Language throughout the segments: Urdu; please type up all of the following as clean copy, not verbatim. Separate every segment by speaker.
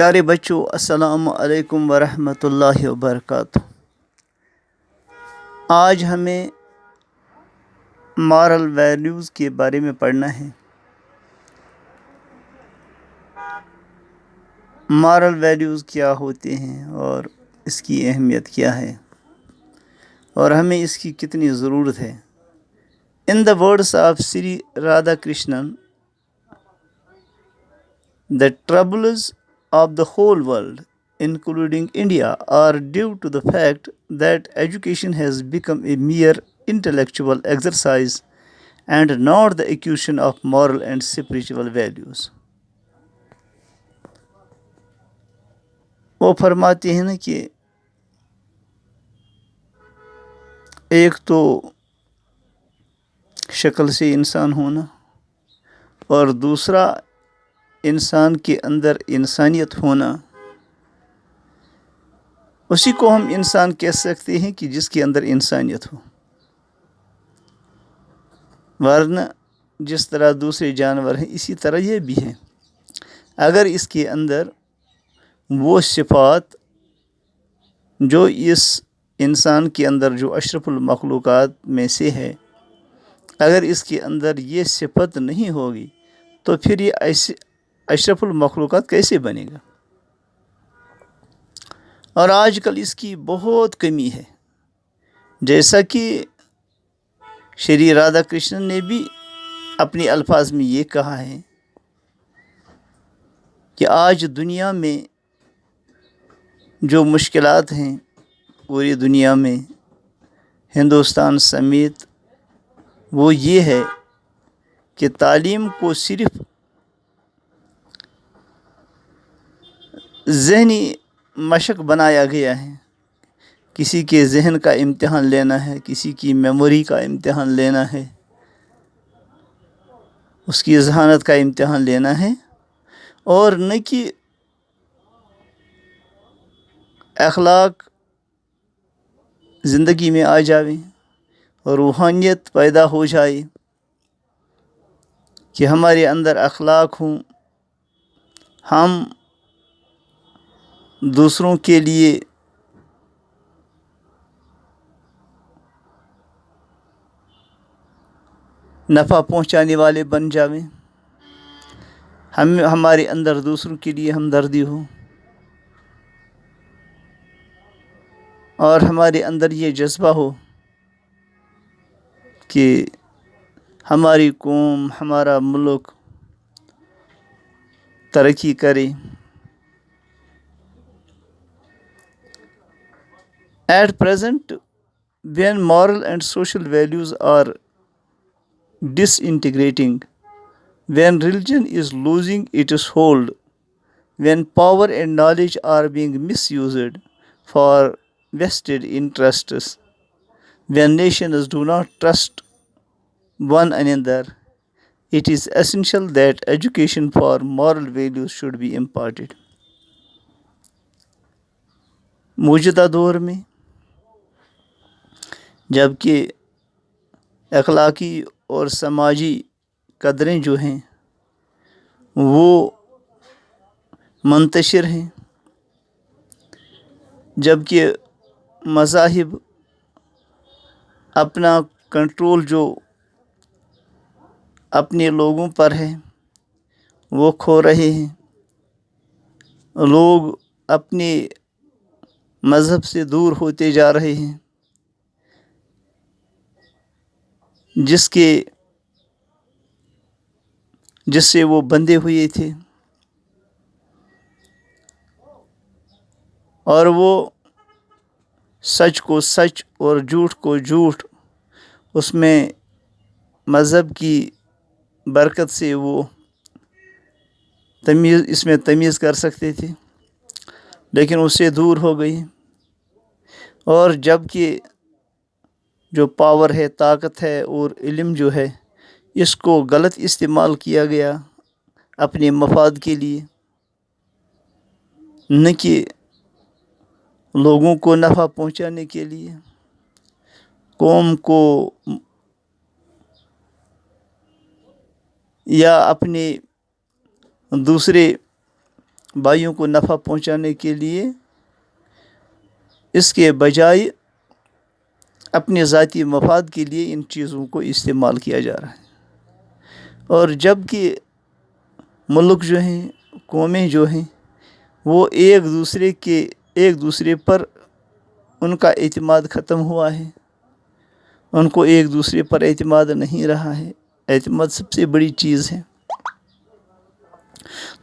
Speaker 1: پیارے بچوں، السلام علیکم ورحمۃ اللہ وبرکاتہ۔ آج ہمیں مارل ویلیوز کے بارے میں پڑھنا ہے۔ مارل ویلیوز کیا ہوتے ہیں اور اس کی اہمیت کیا ہے اور ہمیں اس کی کتنی ضرورت ہے۔ In the words of Sri Radhakrishnan, the troubles of the whole world, including India, are due to the fact that education has become a mere intellectual exercise and not the acquisition of moral and spiritual values. وہ فرماتے ہیں نا کہ ایک تو شکل سے انسان ہونا اور دوسرا انسان کے اندر انسانیت ہونا، اسی کو ہم انسان کہہ سکتے ہیں کہ جس کے اندر انسانیت ہو، ورنہ جس طرح دوسرے جانور ہیں اسی طرح یہ بھی ہے۔ اگر اس کے اندر وہ صفات جو اس انسان کے اندر جو اشرف المخلوقات میں سے ہے، اگر اس کے اندر یہ صفت نہیں ہوگی تو پھر یہ ایسے اشرف المخلوقات کیسے بنے گا؟ اور آج کل اس کی بہت کمی ہے، جیسا کہ شری رادھا کرشنن نے بھی اپنے الفاظ میں یہ کہا ہے کہ آج دنیا میں جو مشکلات ہیں پوری دنیا میں، ہندوستان سمیت، وہ یہ ہے کہ تعلیم کو صرف ذہنی مشق بنایا گیا ہے۔ کسی کے ذہن کا امتحان لینا ہے، کسی کی میموری کا امتحان لینا ہے، اس کی ذہانت کا امتحان لینا ہے، اور نہ کہ اخلاق زندگی میں آ جاویں اور روحانیت پیدا ہو جائے کہ ہمارے اندر اخلاق ہوں، ہم دوسروں کے لیے نفع پہنچانے والے بن جاویں، ہمارے اندر دوسروں کے لیے ہمدردی ہو، اور ہمارے اندر یہ جذبہ ہو کہ ہماری قوم، ہمارا ملک ترقی کرے۔ At present, when moral and social values are disintegrating, when religion is losing its hold, when power and knowledge are being misused for vested interests, when nations do not trust one another, it is essential that education for moral values should be imparted. موجودہ دور میں جب کہ اخلاقی اور سماجی قدریں جو ہیں وہ منتشر ہیں، جب کہ مذاہب اپنا کنٹرول جو اپنے لوگوں پر ہے وہ کھو رہے ہیں، لوگ اپنے مذہب سے دور ہوتے جا رہے ہیں، جس سے وہ بندھے ہوئے تھے، اور وہ سچ کو سچ اور جھوٹ کو جھوٹ اس میں مذہب کی برکت سے وہ تمیز کر سکتے تھے، لیکن اس سے دور ہو گئی، اور جب کہ جو پاور ہے، طاقت ہے اور علم جو ہے، اس کو غلط استعمال کیا گیا اپنے مفاد کے لیے، نہ کہ لوگوں کو نفع پہنچانے کے لیے، قوم کو یا اپنے دوسرے بھائیوں کو نفع پہنچانے کے لیے، اس کے بجائے اپنے ذاتی مفاد کے لیے ان چیزوں کو استعمال کیا جا رہا ہے۔ اور جب کہ ملک جو ہیں، قومیں جو ہیں، وہ ایک دوسرے پر ان کا اعتماد ختم ہوا ہے، ان کو ایک دوسرے پر اعتماد نہیں رہا ہے۔ اعتماد سب سے بڑی چیز ہے۔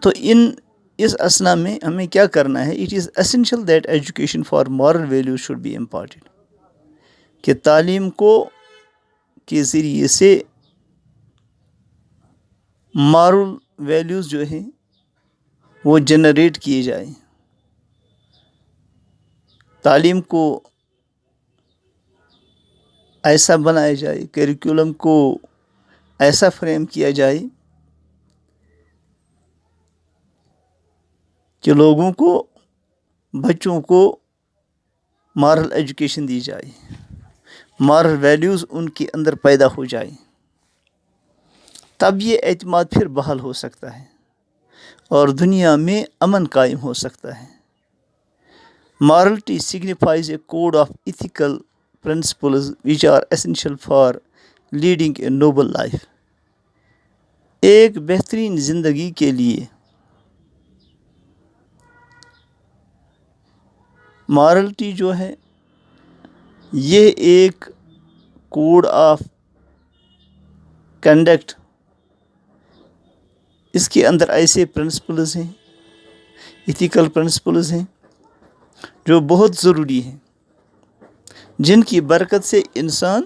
Speaker 1: تو اس اسنا میں ہمیں کیا کرنا ہے؟ It is essential that education for moral values should be important, کہ تعلیم کے ذریعے سے مورل ویلیوز جو ہیں وہ جنریٹ کیے جائیں، تعلیم کو ایسا بنایا جائے، کریکولم کو ایسا فریم کیا جائے کہ لوگوں کو، بچوں کو مورل ایجوکیشن دی جائے، مورل ویلیوز ان کے اندر پیدا ہو جائے، تب یہ اعتماد پھر بحال ہو سکتا ہے اور دنیا میں امن قائم ہو سکتا ہے۔ Morality signifies a code of ethical principles which are essential for leading a noble life۔ ایک بہترین زندگی کے لیے مارلٹی جو ہے یہ ایک کوڈ آف کنڈکٹ، اس کے اندر ایسے پرنسپلز ہیں، ایتھیکل پرنسپلز ہیں جو بہت ضروری ہیں، جن کی برکت سے انسان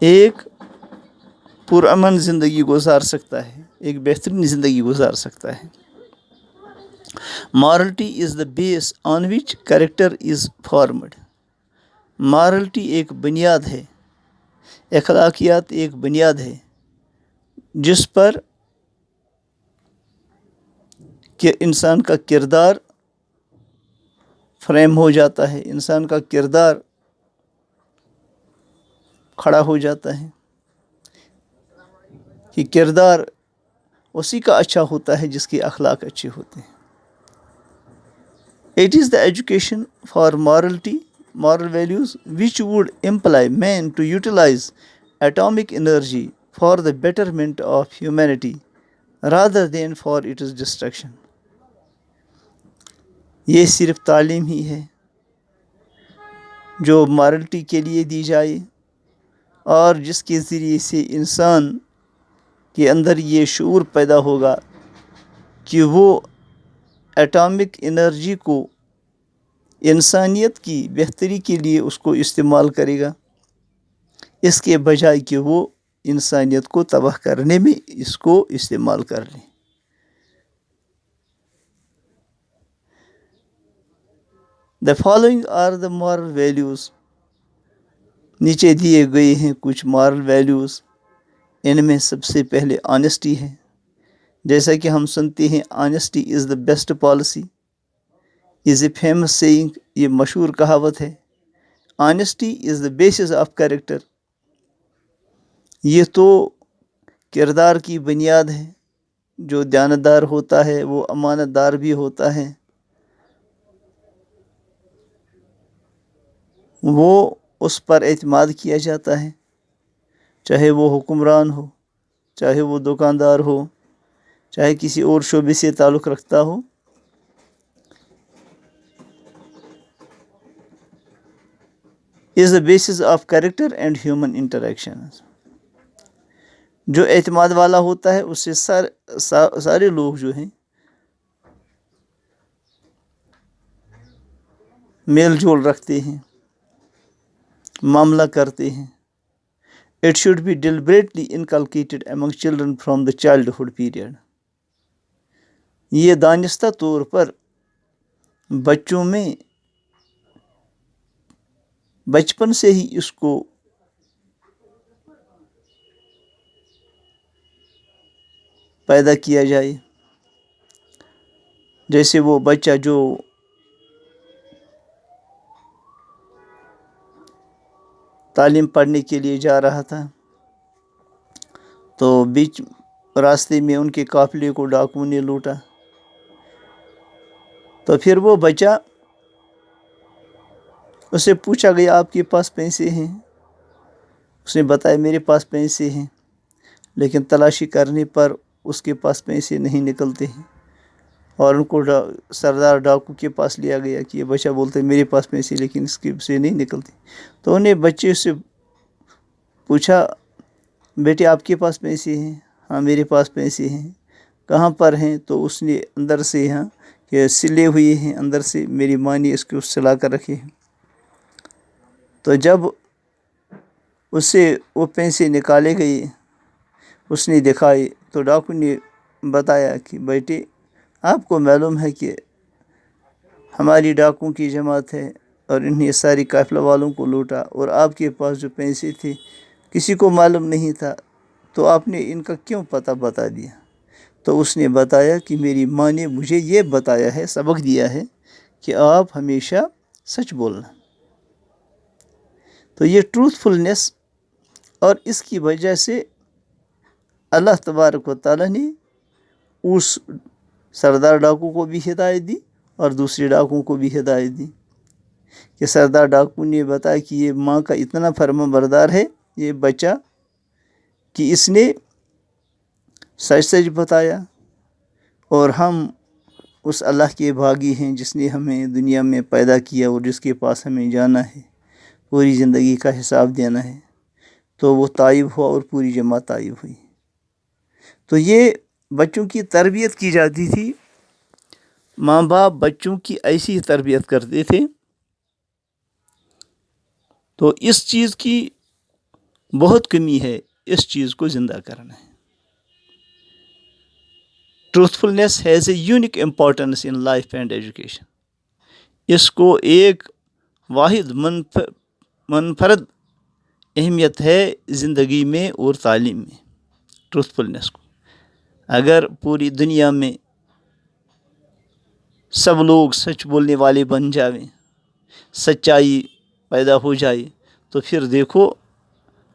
Speaker 1: ایک پرامن زندگی گزار سکتا ہے، ایک بہترین زندگی گزار سکتا ہے۔ Morality is the base on which character is formed۔ Morality ایک بنیاد ہے، اخلاقیات ایک بنیاد ہے جس پر کہ انسان کا کردار فریم ہو جاتا ہے، انسان کا کردار کھڑا ہو جاتا ہے، کہ کردار اسی کا اچھا ہوتا ہے جس کے اخلاق اچھے ہوتے ہیں۔ It is the education for moral values which would imply man to utilize atomic energy for the betterment of humanity rather than for its destruction۔ یہ صرف تعلیم ہی ہے جو مارلٹی کے لیے دی جائے اور جس کے ذریعے سے انسان کے اندر یہ شعور پیدا ہوگا کہ وہ ایٹامک انرجی کو انسانیت کی بہتری کے لیے اس کو استعمال کرے گا، اس کے بجائے کہ وہ انسانیت کو تباہ کرنے میں اس کو استعمال کر لیں۔ The following are the moral values۔ نیچے دیے گئے ہیں کچھ مارل ویلیوز، ان میں سب سے پہلے آنیسٹی ہے۔ جیسا کہ ہم سنتے ہیں honesty is the best policy, is a famous saying, یہ مشہور کہاوت ہے۔ Honesty is the basis of character, یہ تو کردار کی بنیاد ہے، جو دیانتدار ہوتا ہے وہ امانت دار بھی ہوتا ہے، وہ اس پر اعتماد کیا جاتا ہے، چاہے وہ حکمران ہو، چاہے وہ دکاندار ہو، چاہے کسی اور شعبے سے تعلق رکھتا ہو۔ is the basis of character and human interactions۔ جو اعتماد والا ہوتا ہے اس سے سارے لوگ جو ہیں میل جول رکھتے ہیں، معاملہ کرتے ہیں۔ It should be deliberately inculcated among children from the childhood period۔ یہ دانستہ طور پر بچوں میں بچپن سے ہی اس کو پیدا کیا جائے۔ جیسے وہ بچہ جو تعلیم پڑھنے کے لیے جا رہا تھا تو بیچ راستے میں ان کے قافلے کو ڈاکوؤں نے لوٹا، تو پھر وہ بچہ، اسے پوچھا گیا آپ کے پاس پیسے ہیں؟ اس نے بتایا میرے پاس پیسے ہیں، لیکن تلاشی کرنے پر اس کے پاس پیسے نہیں نکلتے ہیں، اور ان کو سردار ڈاکو کے پاس لیا گیا کہ یہ بچہ بولتے میرے پاس پیسے لیکن اس کے سے نہیں نکلتے۔ تو انہیں بچے سے پوچھا بیٹے آپ کے پاس پیسے ہیں؟ ہاں میرے پاس پیسے ہیں۔ کہاں پر ہیں؟ تو اس نے اندر سے یہاں کہ سلے ہوئے ہیں، اندر سے میری ماں نے اس کو سلا کر رکھے ہیں۔ تو جب اس سے وہ پیسے نکالے گئے، اس نے دکھائے، تو ڈاکو نے بتایا کہ بیٹے آپ کو معلوم ہے کہ ہماری ڈاکوں کی جماعت ہے اور انہیں ساری قافلہ والوں کو لوٹا، اور آپ کے پاس جو پیسے تھے کسی کو معلوم نہیں تھا، تو آپ نے ان کا کیوں پتہ بتا دیا؟ تو اس نے بتایا کہ میری ماں نے مجھے یہ بتایا ہے، سبق دیا ہے کہ آپ ہمیشہ سچ بولنا۔ تو یہ ٹروتھفلنس، اور اس کی وجہ سے اللہ تبارک و تعالیٰ نے اس سردار ڈاکو کو بھی ہدایت دی اور دوسرے ڈاکو کو بھی ہدایت دی کہ سردار ڈاکو نے بتایا کہ یہ ماں کا اتنا فرما بردار ہے یہ بچہ کہ اس نے سچ سچ بتایا، اور ہم اس اللہ کے بھاگی ہیں جس نے ہمیں دنیا میں پیدا کیا اور جس کے پاس ہمیں جانا ہے، پوری زندگی کا حساب دینا ہے۔ تو وہ تائب ہوا اور پوری جماعت تائب ہوئی۔ تو یہ بچوں کی تربیت کی جاتی تھی، ماں باپ بچوں کی ایسی تربیت کرتے تھے۔ تو اس چیز کی بہت کمی ہے، اس چیز کو زندہ کرنا ہے۔ Truthfulness has a unique importance in life and education. اس کو ایک واحد منفرد اہمیت ہے زندگی میں اور تعلیم میں، ٹروتھفلنس کو۔ اگر پوری دنیا میں سب لوگ سچ بولنے والے بن جائیں، سچائی پیدا ہو جائے، تو پھر دیکھو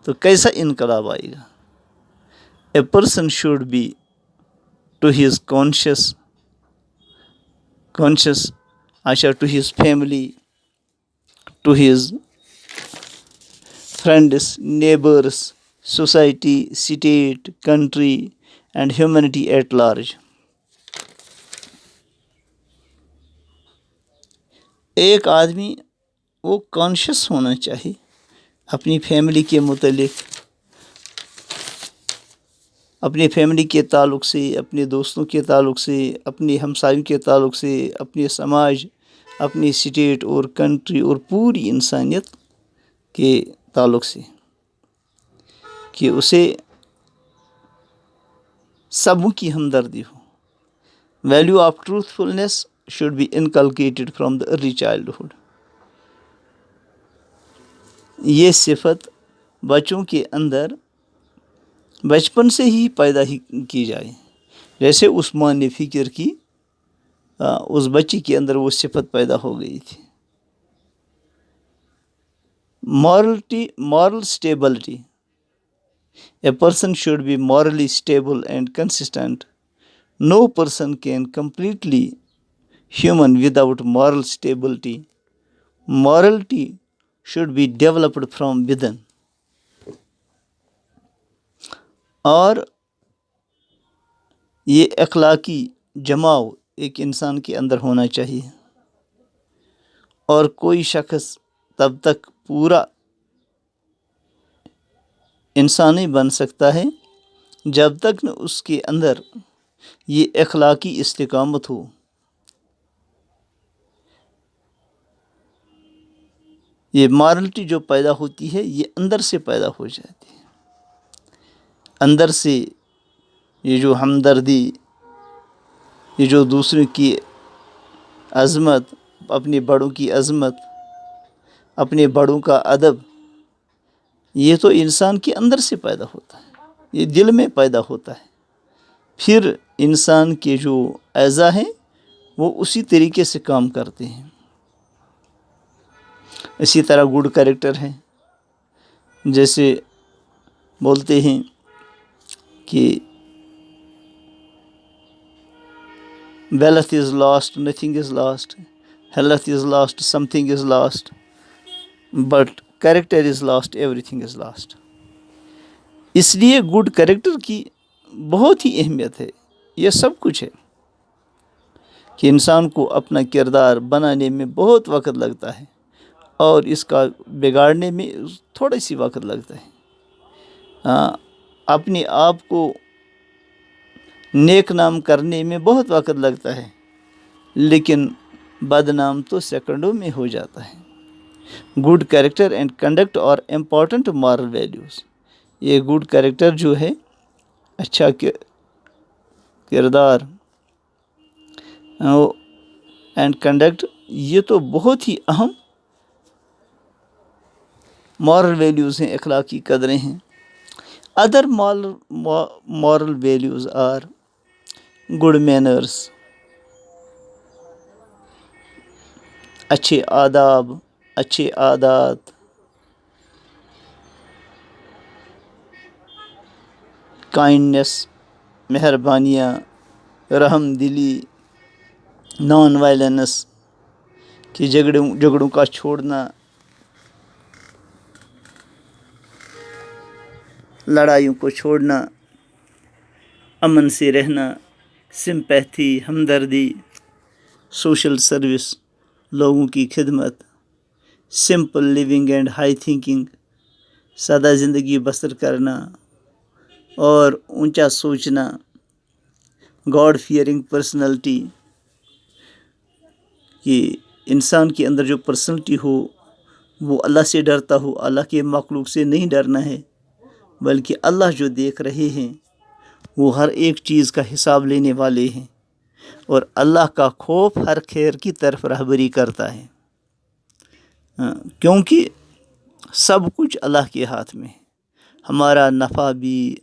Speaker 1: تو کیسا انقلاب آئے گا۔ A person should be to his conscious to his family, to his friends, neighbours, society, state, country and humanity at large. ایک آدمی وہ کانشیس ہونا چاہیے اپنی فیملی کے متعلق، اپنے فیملی کے تعلق سے، اپنے دوستوں کے تعلق سے، اپنے ہمسایوں کے تعلق سے، اپنے سماج، اپنی اسٹیٹ اور کنٹری اور پوری انسانیت کے تعلق سے، کہ اسے سبوں کی ہمدردی ہو۔ Value of truthfulness should be inculcated from the early childhood۔ یہ صفت بچوں کے اندر بچپن سے ہی پیدا کی جائے، جیسے عثمان نے فکر کی، اس بچے کے اندر وہ صفت پیدا ہو گئی تھی۔ moral stability۔ A person should be morally stable and consistent۔ No person can completely human without moral stability۔ Morality should be developed from within۔ اور یہ اخلاقی جماؤ ایک انسان کے اندر ہونا چاہیے، اور کوئی شخص تب تک پورا انسان نہیں بن سکتا ہے جب تک نہ اس کے اندر یہ اخلاقی استقامت ہو۔ یہ مارلٹی جو پیدا ہوتی ہے یہ اندر سے پیدا ہو جاتی ہے، اندر سے یہ جو ہمدردی، یہ جو دوسروں کی عظمت، اپنے بڑوں کی عظمت، اپنے بڑوں کا ادب، یہ تو انسان کے اندر سے پیدا ہوتا ہے، یہ دل میں پیدا ہوتا ہے۔ پھر انسان کے جو اعضاء ہیں وہ اسی طریقے سے کام کرتے ہیں۔ اسی طرح گڈ کریکٹر ہے، جیسے بولتے ہیں کہ wealth is lost, nothing is lost, health is lost, something is lost, but character is lost, everything is lost. اس لیے گڈ کریکٹر کی بہت ہی اہمیت ہے. یہ سب کچھ ہے کہ انسان کو اپنا کردار بنانے میں بہت وقت لگتا ہے اور اس کا بگاڑنے میں تھوڑا سی وقت لگتا ہے. اپنے آپ کو نیک نام کرنے میں بہت وقت لگتا ہے لیکن بدنام تو سیکنڈوں میں ہو جاتا ہے. گڈ کریکٹر اینڈ کنڈکٹ اور امپورٹنٹ مارل ویلیوز. یہ گڈ کریکٹر جو ہے، اچھا کردار اینڈ کنڈکٹ، یہ تو بہت ہی اہم مارل ویلیوز ہیں، اخلاقی قدریں ہیں. Other moral values are good manners, اچھے آداب، اچھے عادات، کائنڈنیس، مہربانیاں، رحم دلی، نان وائلنس، کہ جھگڑوں کا چھوڑنا، لڑائیوں کو چھوڑنا، امن سے رہنا، سمپیتھی، ہمدردی، سوشل سروس، لوگوں کی خدمت، simple living and high thinking, سادہ زندگی بسر کرنا اور اونچا سوچنا، گاڈ فیئرنگ پرسنالٹی، کہ انسان کے اندر جو پرسنالٹی ہو وہ اللہ سے ڈرتا ہو. اللہ کے مخلوق سے نہیں ڈرنا ہے بلکہ اللہ جو دیکھ رہے ہیں وہ ہر ایک چیز کا حساب لینے والے ہیں، اور اللہ کا خوف ہر خیر کی طرف رہبری کرتا ہے، کیونکہ سب کچھ اللہ کے ہاتھ میں ہے. ہمارا نفع بھی،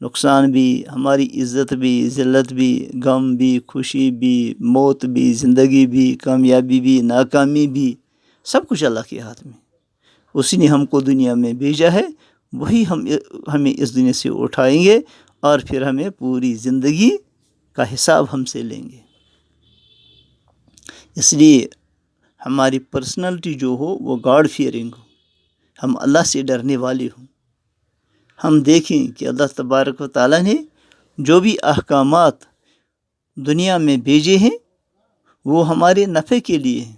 Speaker 1: نقصان بھی، ہماری عزت بھی، ذلت بھی، غم بھی، خوشی بھی، موت بھی، زندگی بھی، کامیابی بھی، ناکامی بھی، سب کچھ اللہ کے ہاتھ میں. اسی نے ہم کو دنیا میں بھیجا ہے، وہی ہمیں اس دنیا سے اٹھائیں گے اور پھر ہمیں پوری زندگی کا حساب ہم سے لیں گے. اس لیے ہماری پرسنالٹی جو ہو وہ گاڈ فیئرنگ ہو، ہم اللہ سے ڈرنے والے ہوں. ہم دیکھیں کہ اللہ تبارک و تعالیٰ نے جو بھی احکامات دنیا میں بھیجے ہیں وہ ہمارے نفع کے لیے ہیں.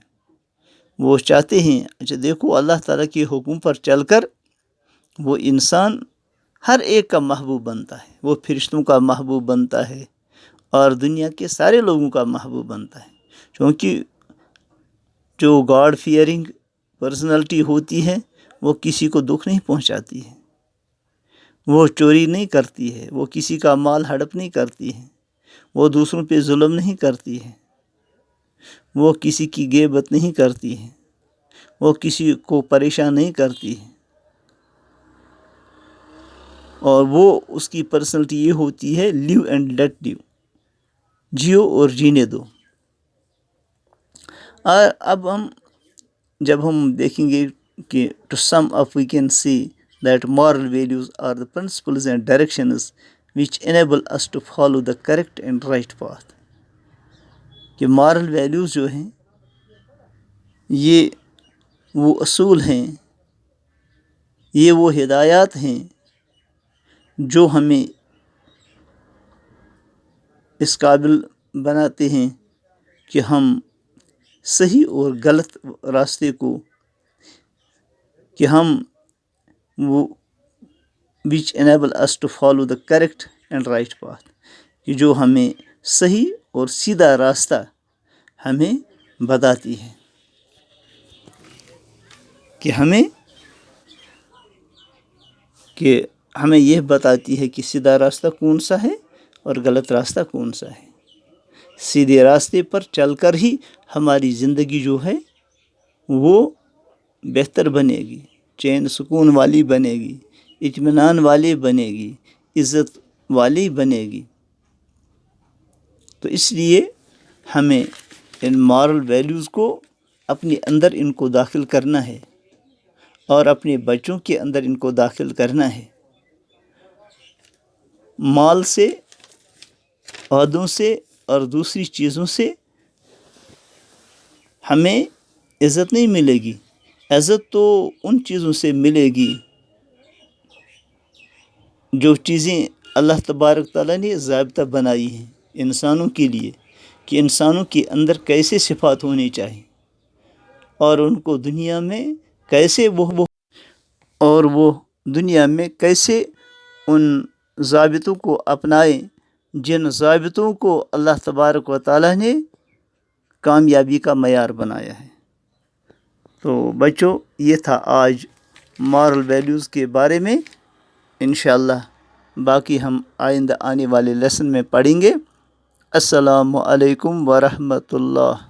Speaker 1: وہ چاہتے ہیں، اچھا دیکھو، اللہ تعالیٰ کے حکم پر چل کر وہ انسان ہر ایک کا محبوب بنتا ہے، وہ فرشتوں کا محبوب بنتا ہے اور دنیا کے سارے لوگوں کا محبوب بنتا ہے. کیونکہ جو گاڈ فیئرنگ پرسنالٹی ہوتی ہے وہ کسی کو دکھ نہیں پہنچاتی ہے، وہ چوری نہیں کرتی ہے، وہ کسی کا مال ہڑپ نہیں کرتی ہے، وہ دوسروں پہ ظلم نہیں کرتی ہے، وہ کسی کی غیبت نہیں کرتی ہے، وہ کسی کو پریشان نہیں کرتی ہے. اور وہ اس کی پرسنالٹی یہ ہوتی ہے، لیو اینڈ لیٹ لیو، جیو اور جینے دو. اور اب جب ہم دیکھیں گے کہ to sum up we can see that moral values are the principles and directions which enable us to follow the correct and right path. کہ moral values جو ہیں یہ وہ اصول ہیں، یہ وہ ہدایات ہیں جو ہمیں اس قابل بناتے ہیں کہ ہم صحیح اور غلط راستے کو، کہ ہم وہ which enable us to follow the correct and right path، کہ جو ہمیں صحیح اور سیدھا راستہ ہمیں بتاتی ہے، کہ ہمیں یہ بتاتی ہے کہ سیدھا راستہ کون سا ہے اور غلط راستہ کون سا ہے. سیدھے راستے پر چل کر ہی ہماری زندگی جو ہے وہ بہتر بنے گی، چین سکون والی بنے گی، اطمینان والی بنے گی، عزت والی بنے گی. تو اس لیے ہمیں ان مارل ویلیوز کو اپنے اندر ان کو داخل کرنا ہے اور اپنے بچوں کے اندر ان کو داخل کرنا ہے. مال سے، عہدوں سے اور دوسری چیزوں سے ہمیں عزت نہیں ملے گی. عزت تو ان چیزوں سے ملے گی جو چیزیں اللہ تبارک تعالیٰ نے ضابطہ بنائی ہیں انسانوں کے لیے کہ انسانوں کے اندر کیسے صفات ہونی چاہیے اور ان کو دنیا میں کیسے وہ دنیا میں کیسے ان ضابطوں کو اپنائیں جن ضابطوں کو اللہ تبارک و تعالیٰ نے کامیابی کا معیار بنایا ہے. تو بچوں یہ تھا آج مارل ویلیوز کے بارے میں. انشاءاللہ باقی ہم آئندہ آنے والے لیسن میں پڑھیں گے. السلام علیکم ورحمۃ اللہ.